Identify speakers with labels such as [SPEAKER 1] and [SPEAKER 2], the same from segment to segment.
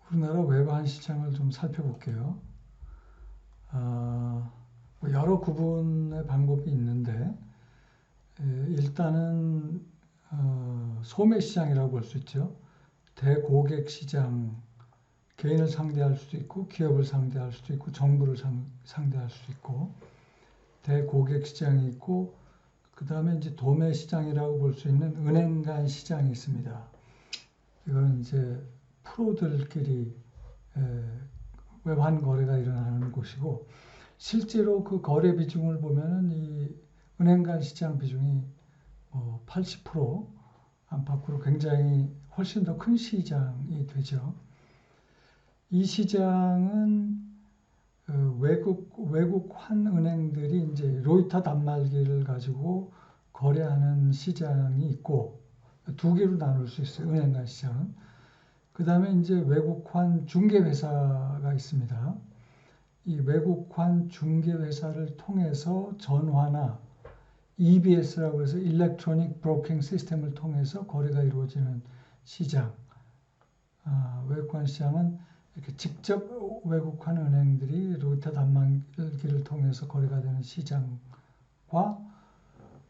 [SPEAKER 1] 우리나라 외환 시장을 좀 살펴볼게요. 여러 구분의 방법이 있는데 일단은 소매 시장이라고 볼 수 있죠. 대고객 시장, 개인을 상대할 수도 있고 기업을 상대할 수도 있고 정부를 상대할 수도 있고 대고객 시장이 있고 그 다음에 이제 도매 시장이라고 볼 수 있는 은행 간 시장이 있습니다. 이거는 이제 프로들끼리 외환 거래가 일어나는 곳이고 실제로 그 거래 비중을 보면은 이 은행 간 시장 비중이 80% 안팎으로 굉장히 훨씬 더 큰 시장이 되죠. 이 시장은 외국 환은행들이 이제 로이터 단말기를 가지고 거래하는 시장이 있고 두 개로 나눌 수 있어요. 은행 간 시장은. 그 다음에 이제 외국환 중개회사가 있습니다. 이 외국환 중개회사를 통해서 전화나 EBS라고 해서 일렉트로닉 브로킹 시스템을 통해서 거래가 이루어지는 시장. 외국환 시장은 이렇게 직접 외국환 은행들이 로이터 단말기를 통해서 거래가 되는 시장과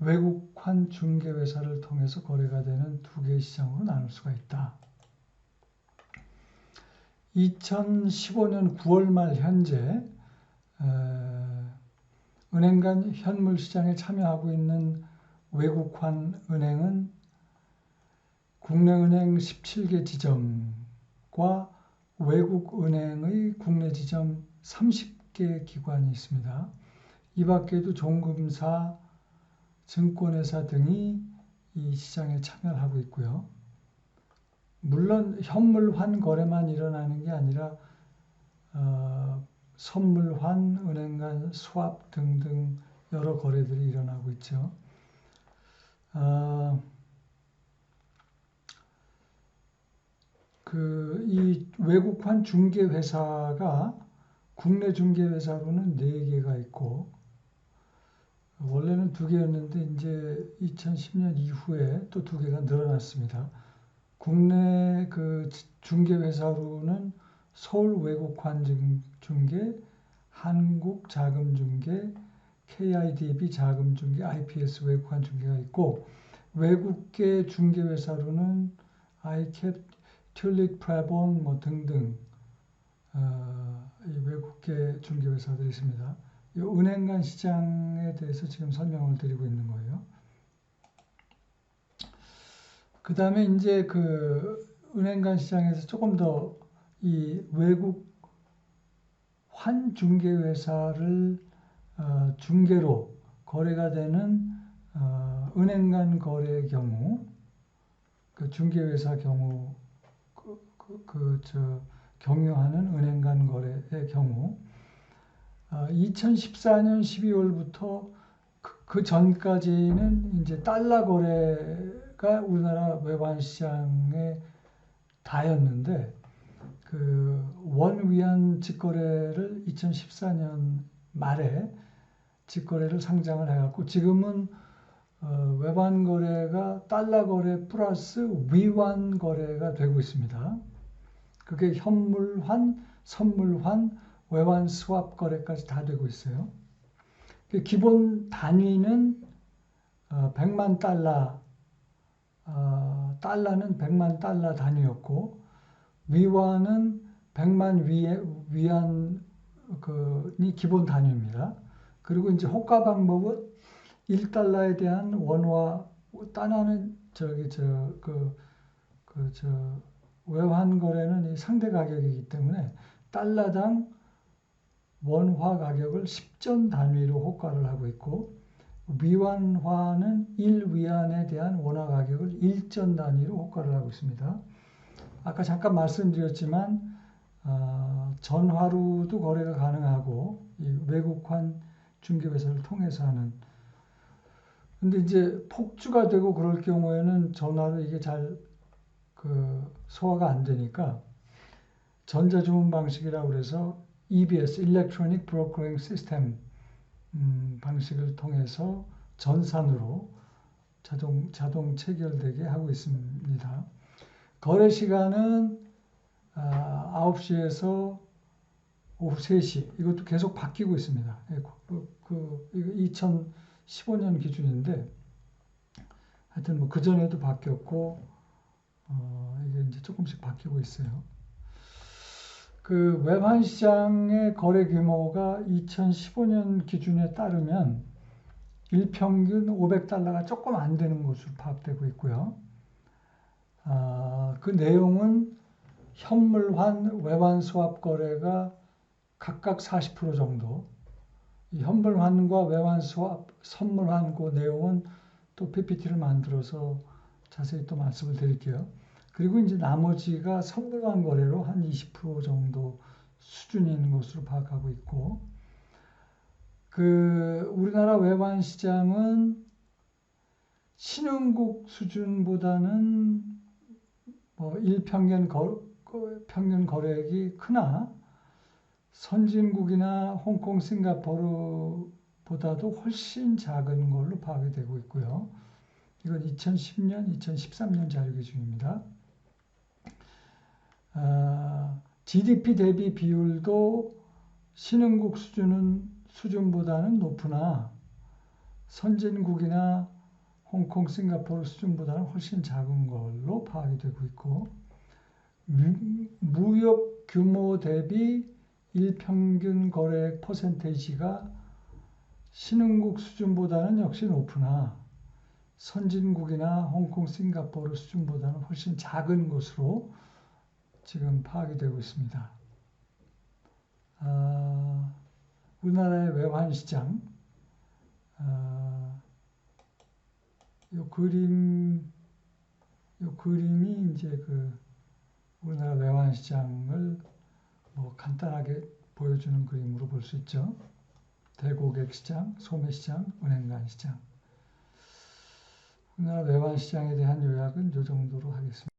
[SPEAKER 1] 외국환 중개회사를 통해서 거래가 되는 두 개의 시장으로 나눌 수가 있다. 2015년 9월 말 현재 은행 간 현물 시장에 참여하고 있는 외국환 은행은 국내 은행 17개 지점과 외국 은행의 국내 지점 30개 기관이 있습니다. 이 밖에도 종금사, 증권회사 등이 이 시장에 참여를 하고 있고요. 물론 현물환 거래만 일어나는 게 아니라 선물환, 은행 간 스왑 등등 여러 거래들이 일어나고 있죠. 이 외국환 중개회사가 국내 중개회사로는 4개가 있고 원래는 2개였는데 이제 2010년 이후에 또 2개가 늘어났습니다. 국내 그 중개회사로는 서울 외국환 중개, 한국자금중개, KIDB 자금중개, IPS 외국환 중개가 있고 외국계 중개회사로는 ICAP, 튤립 프레본 뭐 등등 이 외국계 중개회사들이 있습니다. 이 은행 간 시장에 대해서 지금 설명을 드리고 있는 거예요. 그 다음에 이제 그 은행 간 시장에서 조금 더 이 외국 환 중개회사를 중개로 거래가 되는 은행 간 거래의 경우, 그 중개회사 경우, 경유하는 은행 간 거래의 경우, 2014년 12월부터 그 전까지는 이제 달러 거래가 우리나라 외환 시장에 다였는데 그 원 위안 직거래를 2014년 말에 직거래를 상장을 해갖고 지금은 외환 거래가 달러 거래 플러스 위환 거래가 되고 있습니다. 그게 현물환, 선물환, 외환 스왑 거래까지 다 되고 있어요. 기본 단위는 100만 달러, 달러는 100만 달러 단위였고 위환은 100만 위안이 기본 단위입니다. 그리고 이제 호가 방법은 1달러에 대한 원화, 달러는 외환 거래는 상대 가격이기 때문에 달러당 원화 가격을 10전 단위로 호가를 하고 있고 위환화는 1위안에 대한 원화 가격을 1전 단위로 호가를 하고 있습니다. 아까 잠깐 말씀드렸지만 전화로도 거래가 가능하고 이 외국환 중개회사를 통해서 하는. 근데 이제 폭주가 되고 그럴 경우에는 전화로 이게 잘 소화가 안 되니까 전자주문 방식이라고 그래서 EBS, Electronic Brokering System 방식을 통해서 전산으로 자동 체결되게 하고 있습니다. 거래 시간은 9시에서 오후 3시 이것도 계속 바뀌고 있습니다. 이거 2015년 기준인데 하여튼 뭐 그전에도 바뀌었고 이게 이제 조금씩 바뀌고 있어요. 그 외환시장의 거래 규모가 2015년 기준에 따르면 일평균 500달러가 조금 안 되는 것으로 파악되고 있고요. 그 내용은 현물환, 외환 스왑 거래가 각각 40% 정도. 이 현물환과 외환 스왑, 선물환 그 내용은 또 PPT를 만들어서 자세히 또 말씀을 드릴게요. 그리고 이제 나머지가 선물환 거래로 한 20% 정도 수준이 있는 것으로 파악하고 있고, 우리나라 외환 시장은 신흥국 수준보다는 뭐 평균 거래액이 크나 선진국이나 홍콩, 싱가포르보다도 훨씬 작은 걸로 파악이 되고 있고요. 이건 2010년, 2013년 자료 기준입니다. GDP 대비 비율도 신흥국 수준보다는 높으나 선진국이나 홍콩, 싱가포르 수준보다는 훨씬 작은 걸로 파악이 되고 있고, 무역 규모 대비 일평균 거래액 퍼센테이지가 신흥국 수준보다는 역시 높으나 선진국이나 홍콩, 싱가포르 수준보다는 훨씬 작은 것으로 지금 파악이 되고 있습니다. 우리나라의 외환시장, 이 그림이 이제 우리나라 외환시장을 뭐 간단하게 보여주는 그림으로 볼 수 있죠. 대고객 시장, 소매시장, 은행간 시장. 우리나라 외환시장에 대한 요약은 이 정도로 하겠습니다.